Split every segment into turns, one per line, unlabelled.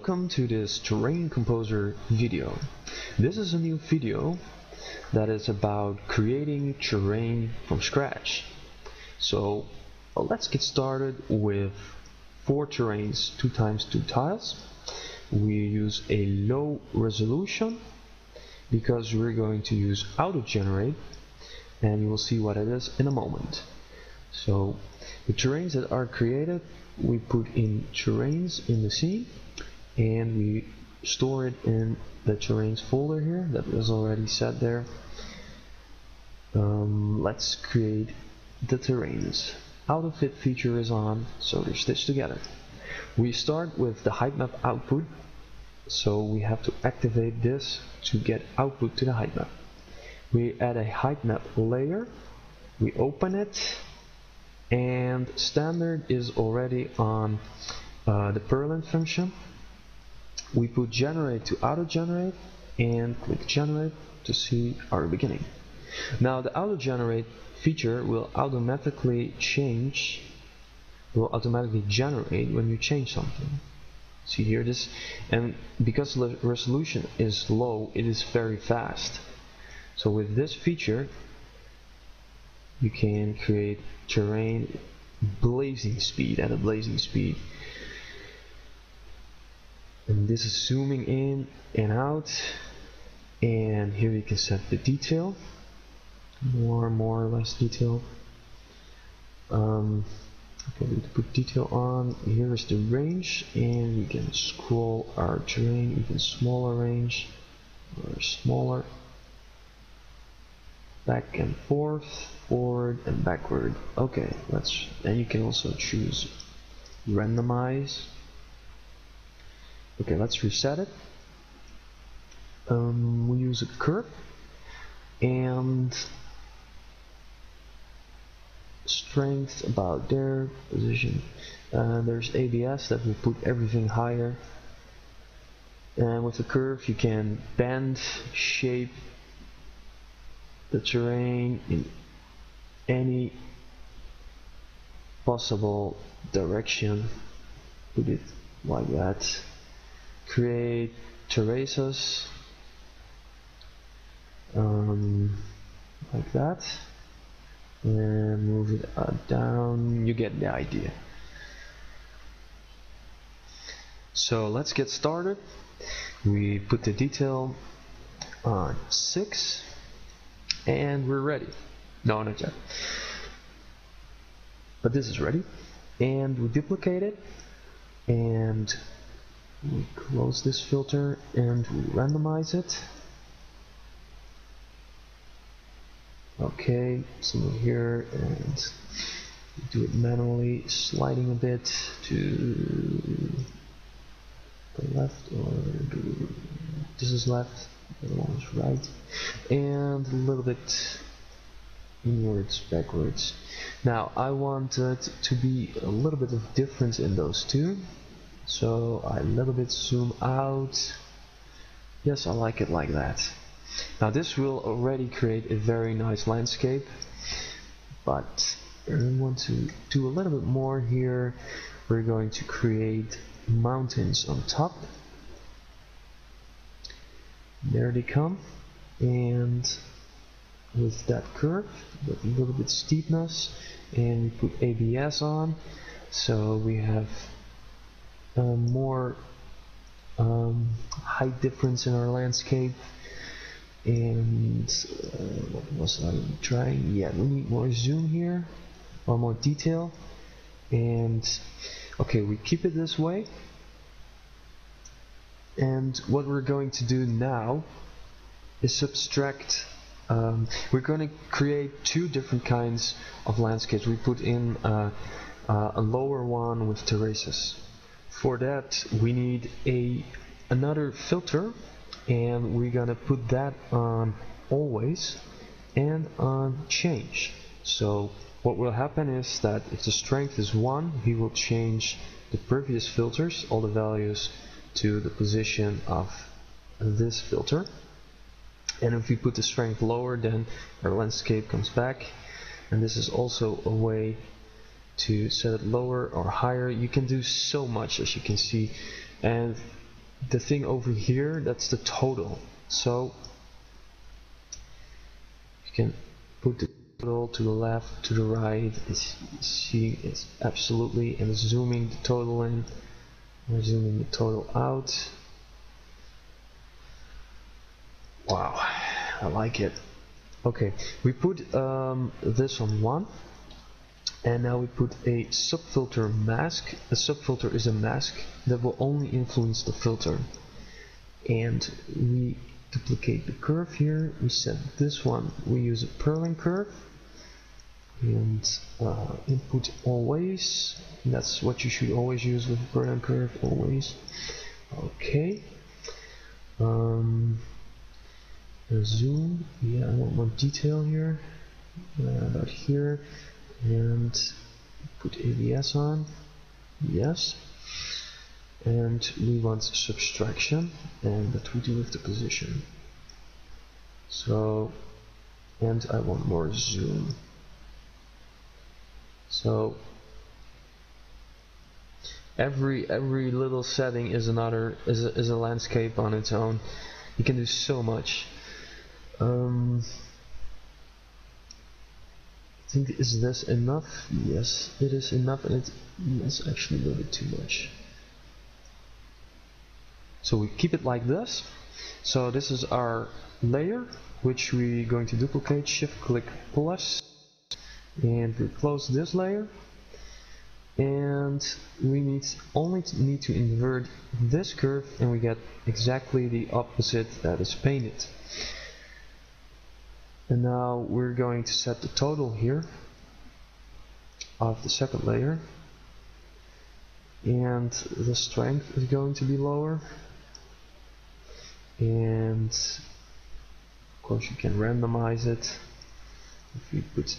Welcome to this TerrainComposer video. This is a new video that is about creating terrain from scratch. So let's get started with 4 terrains, 2x2 tiles. We use a low resolution because we're going to use auto-generate, and you will see what it is in a moment. So the terrains that are created, we put in terrains in the scene and we store it in the terrains folder here that was already set there. Let's create the terrains. Auto fit feature is on, so they're stitched together. We start with the height map output, so we have to activate this to get output to the height map. We add a height map layer, we open it, and standard is already on the purlin function. We put generate to auto generate and click generate to see our beginning. Now the auto generate feature will automatically generate when you change something. See here, this, and because the resolution is low, it is very fast. So with this feature you can create terrain blazing speed, at a blazing speed. And this is zooming in and out, and here you can set the detail, more or less detail. Okay, we put detail on. Here is the range, and we can scroll our terrain even smaller range, or smaller, back and forth, forward and backward. Okay, and you can also choose randomize. Okay, let's reset it. We use a curve and strength about there, position. There's ABS that will put everything higher, and with the curve you can bend, shape the terrain in any possible direction. Put it like that. Create terraces like that, and move it down. You get the idea. So let's get started. We put the detail on 6 and we're ready. No, not yet, but this is ready. And we duplicate it and we close this filter and we randomize it. Okay, so here, and do it manually, sliding a bit to the left, or this is left, the other one is right, and a little bit inwards, backwards. Now I want it to be a little bit of difference in those two, so I a little bit zoom out. Yes, I like it like that. Now this will already create a very nice landscape, but I want to do a little bit more here. We're going to create mountains on top. There they come, and with that curve, with a little bit steepness, and we put ABS on, so we have more height difference in our landscape. And what was I trying? Yeah, we need more zoom here, or more detail. And okay, we keep it this way. And what we're going to do now is subtract. We're going to create 2 different kinds of landscapes. We put in a lower one with terraces. For that we need another filter, and we're gonna put that on always and on change. So what will happen is that if the strength is 1, he will change the previous filters, all the values, to the position of this filter. And if we put the strength lower, then our landscape comes back. And this is also a way to set it lower or higher. You can do so much, as you can see, and the thing over here, that's the total. So you can put the total to the left, to the right. It's absolutely, and zooming the total in. We're zooming the total out. Wow, I like it. Okay, we put this on 1, and now we put a subfilter mask. A subfilter is a mask that will only influence the filter. And we duplicate the curve here. We set this one. We use a purling curve, and input always. And that's what you should always use with a purling curve, always. Okay. Zoom, yeah, I want more detail here, about here, and put ABS on, yes, and we want subtraction, and that we do with the position. So, and I want more zoom. So every little setting is a landscape on its own. You can do so much. I think, is this enough? Yes, it is enough, and it's actually a little bit too much. So we keep it like this. So this is our layer, which we're going to duplicate. Shift-click plus, and we close this layer. And we only need to invert this curve, and we get exactly the opposite that is painted. And now we're going to set the total here of the second layer, and the strength is going to be lower, and of course you can randomize it if you put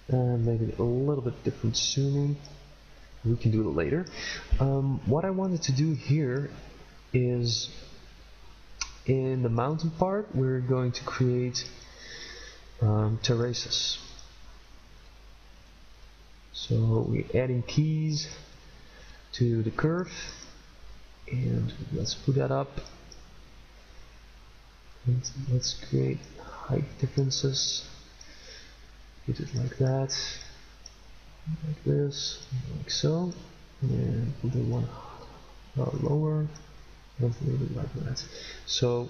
maybe a little bit different zooming. We can do it later. What I wanted to do here is, in the mountain part, we're going to create terraces. So we're adding keys to the curve, and let's put that up. And let's create height differences. Put it like that, like this, like so, and put it one lower. And a little bit like that. So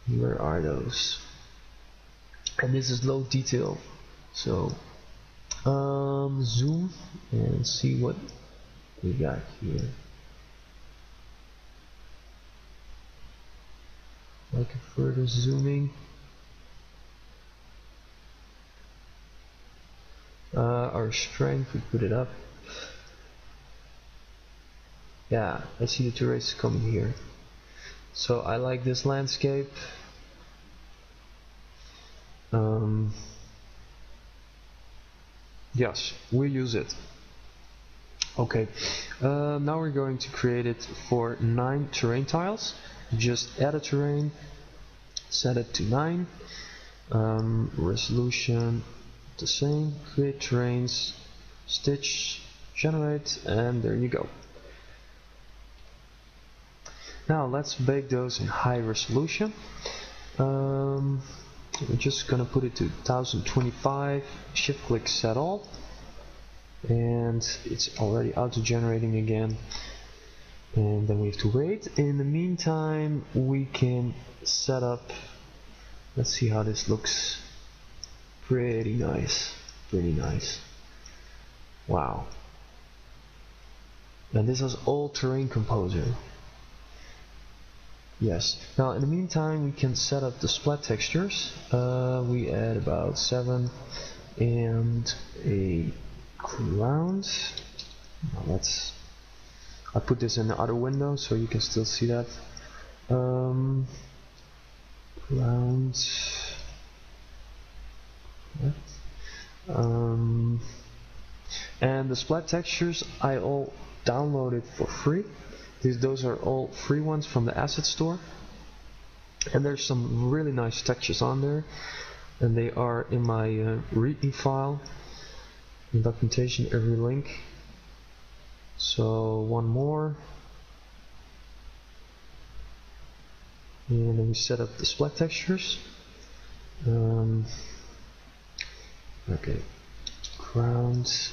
where are those? And this is low detail. So zoom and see what we got here. Like a further zooming. Our strength, we put it up. Yeah, I see the terraces coming here. So I like this landscape. Yes, we use it. Okay, now we're going to create it for 9 terrain tiles. Just add a terrain, set it to 9. Resolution the same. Create terrains, stitch, generate, and there you go. Now let's bake those in high resolution. We're just gonna put it to 1025. Shift click set all, and it's already auto generating again. And then we have to wait. In the meantime, we can set up. Let's see how this looks. Pretty nice, pretty nice. Wow. And this is all TerrainComposer. Yes. Now in the meantime, we can set up the splat textures. We add about 7 and a ground. Now I put this in the other window so you can still see that. Ground. And the splat textures I all downloaded for free. Those are all free ones from the asset store, and there's some really nice textures on there, and they are in my README file in documentation, every link. So one more, And then we set up the splat textures. Okay, ground.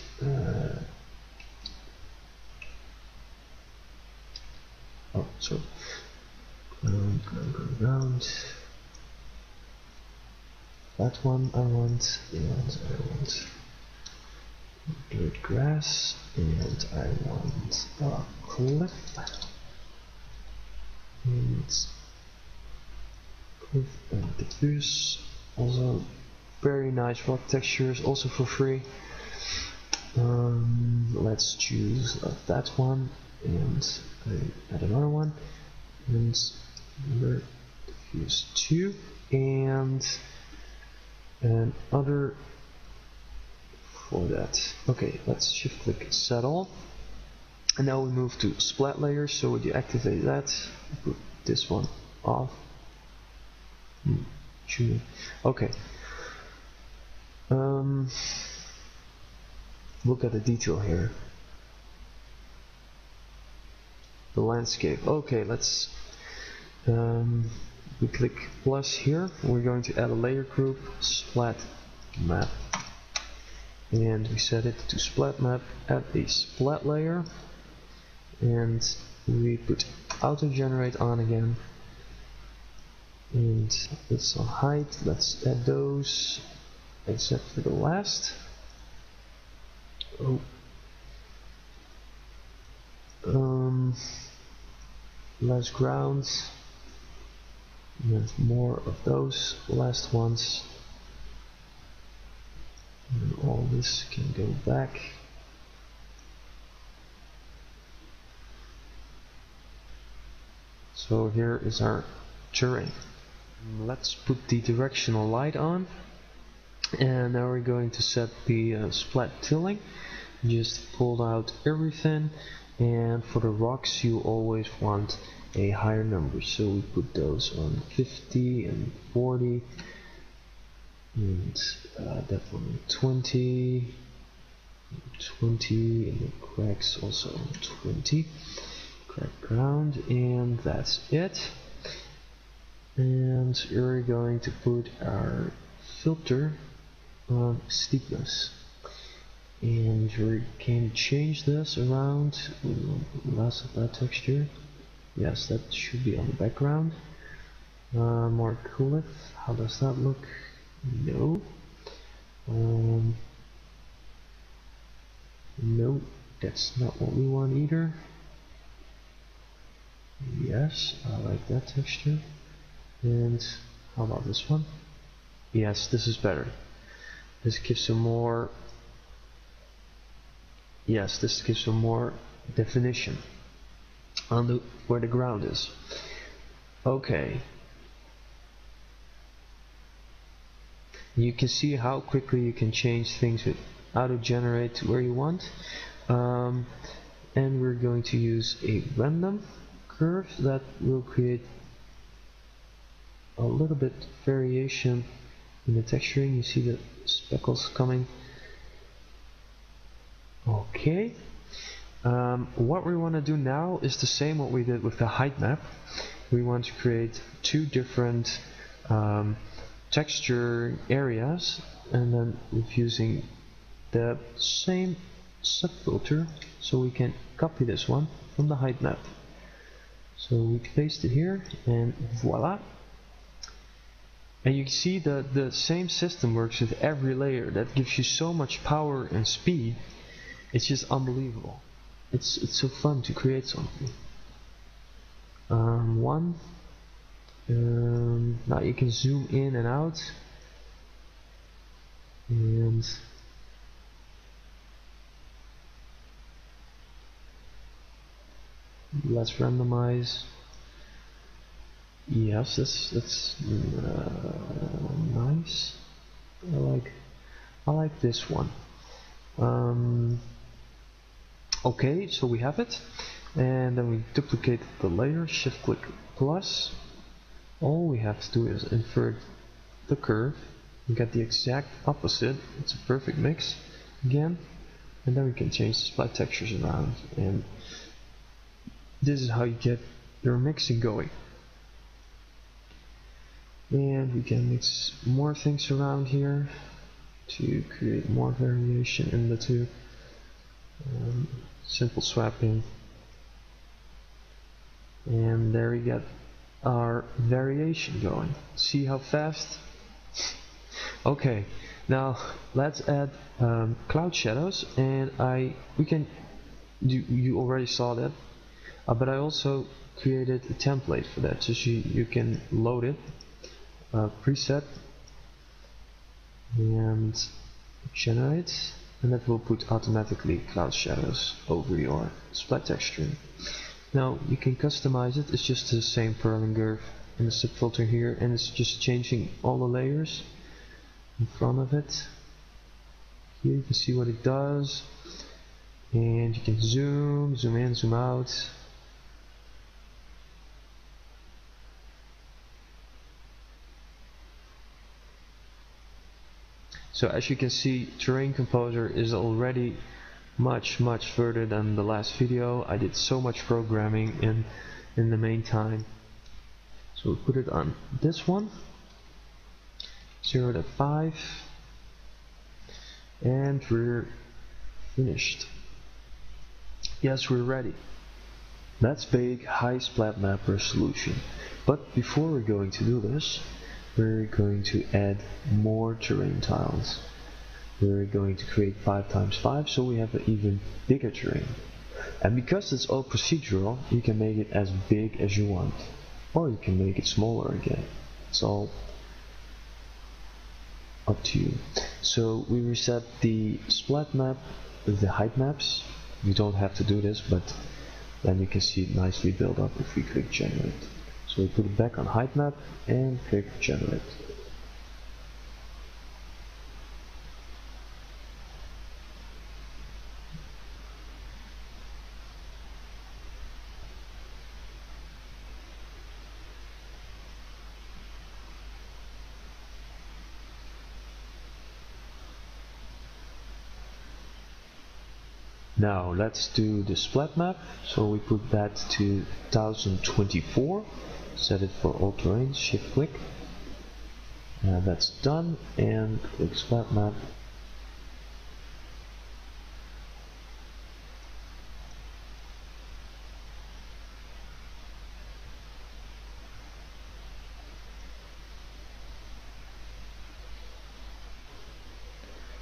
Oh, sorry. Ground. That one I want, and I want dirt grass, and I want a cliff. And cliff and diffuse. Also very nice rock textures, also for free. Let's choose that one, and add another one, and remember diffuse 2, and another for that. Okay, let's shift click set all, and now we move to splat layer. So when you activate that, put this one off. Okay. Look at the detail here. The landscape. Okay, let's we click plus here. We're going to add a layer group, splat map, and we set it to splat map. Add a splat layer, and we put auto generate on again, and it's on height. Let's add those except for the last. Less grounds, and more of those last ones, and all this can go back. So here is our terrain. Let's put the directional light on, and now we're going to set the splat tilling. Just pull out everything, and for the rocks you always want a higher number, so we put those on 50 and 40, and that one on 20, and the cracks also on 20, crack ground, and that's it. And we're going to put our filter on steepness, and we can change this around. Less of that texture. Yes, that should be on the background. More cliff. How does that look? No. No, that's not what we want either. Yes, I like that texture. And how about this one? Yes, this is better. This gives some more. Yes, this gives some more definition on where the ground is. Okay. You can see how quickly you can change things with auto generate to where you want. And we're going to use a random curve that will create a little bit variation in the texturing. You see the speckles coming. Okay. What we want to do now is the same what we did with the height map. We want to create two different texture areas, and then with using the same subfilter, so we can copy this one from the height map. So we paste it here, and voila. And you can see that the same system works with every layer. That gives you so much power and speed. It's just unbelievable. It's so fun to create something. Now you can zoom in and out, and let's randomize. Yes, that's nice. I like this one. Okay, so we have it, and then we duplicate the layer, shift click plus. All we have to do is invert the curve. We get the exact opposite. It's a perfect mix again, and then we can change the splat textures around, and this is how you get your mixing going. And we can mix more things around here to create more variation in the two. Simple swapping. And there we get our variation going. See how fast? Okay, now let's add cloud shadows, and you already saw that, but I also created a template for that, so you can load it, preset, and generate, and that will put automatically cloud shadows over your splat texture. Now you can customize it. It's just the same Perlinger in the subfilter here, and it's just changing all the layers in front of it. Here you can see what it does, and you can zoom in, zoom out. So as you can see, TerrainComposer is already much further than the last video. I did so much programming in the meantime. So we'll put it on this one, 0.5, and we're finished. Yes, we're ready. Let's bake high splat map resolution. But before we're going to do this, we're going to add more terrain tiles. We're going to create 5x5, so we have an even bigger terrain. And because it's all procedural, you can make it as big as you want, or you can make it smaller again. It's all up to you. So we reset the splat map with the height maps. You don't have to do this, but then you can see it nicely build up if we click generate. So we put it back on height map and click generate. Now let's do the splat map. So we put that to 1024, set it for all terrain, shift click, and that's done, and click splat map.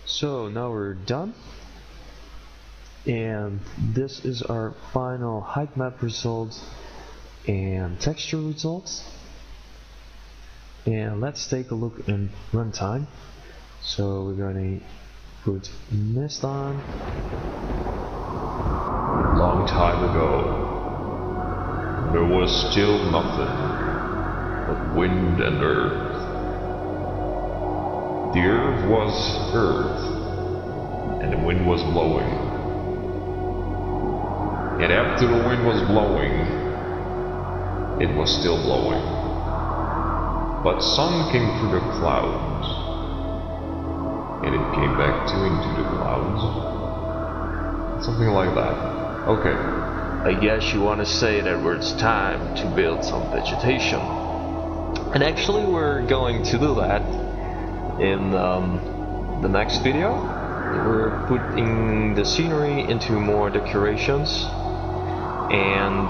So now we're done. And this is our final height map result and texture results. And let's take a look in runtime. So we're going to put mist on.
Long time ago, there was still nothing but wind and earth. The earth was earth, and the wind was blowing. And after the wind was blowing, it was still blowing. But sun came through the clouds, and it came back too into the clouds. Something like that. Okay.
I guess you want to say that it's time to build some vegetation. And actually we're going to do that in the next video. We're putting the scenery into more decorations, and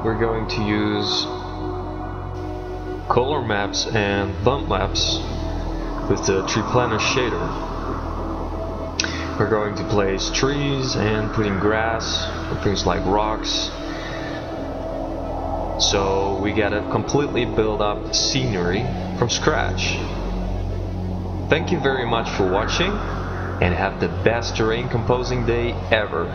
we're going to use color maps and bump maps with the tree planner shader. We're going to place trees and putting grass or things like rocks, so we get a completely built up scenery from scratch. Thank you very much for watching, and have the best terrain composing day ever.